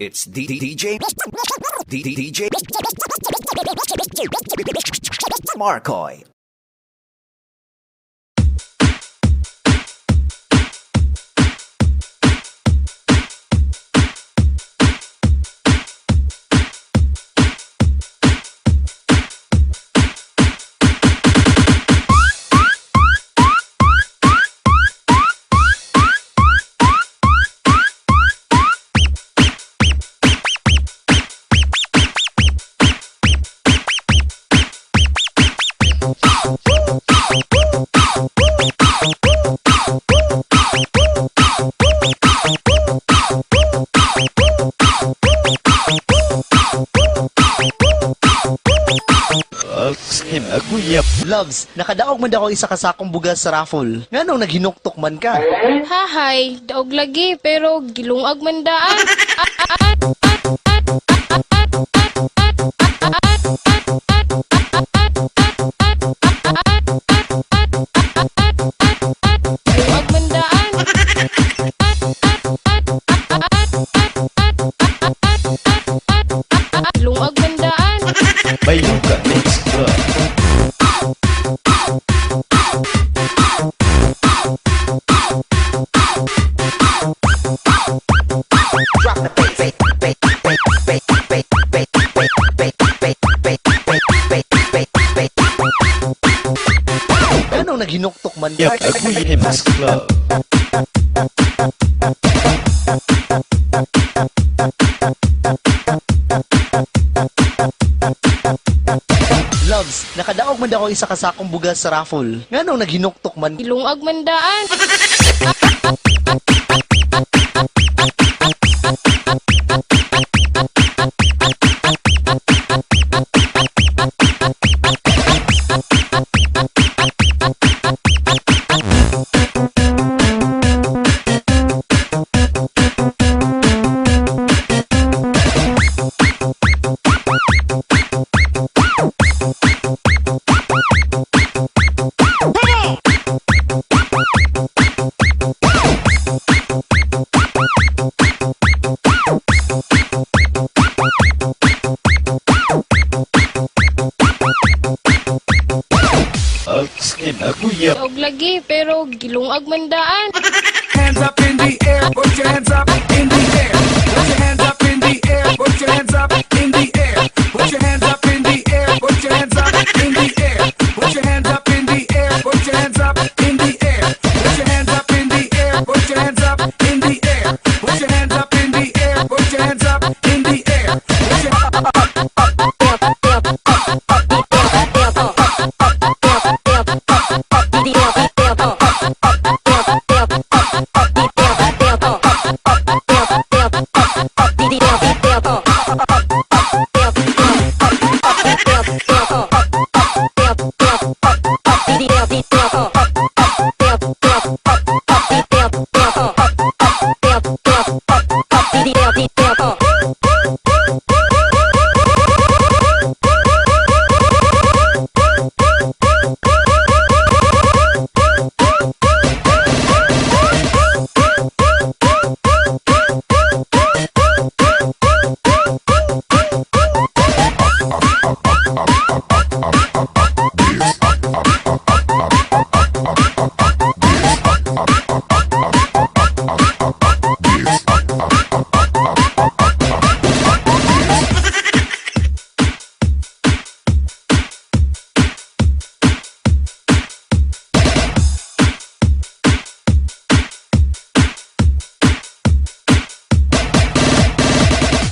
It's DJ Marcoy. Loves, nakadaog man ako isa kasakong bugas sa raffle. Nganong naghinuktok man ka? Hahay, daog lagi, pero gilungag man daan. Gilungag man daan. Gilungag man daan. Bayuka Mix Club. Nganong naghinuktok man ka? Aguy Mix Club. Loves, nakadaog man ako isa kasakong bugas sa raffle. Nganong naghinuktok man? Gilungag man daan. Aguy Daog lagi, pero gilungag man daan. Hands up in the air, put your hands up in the air.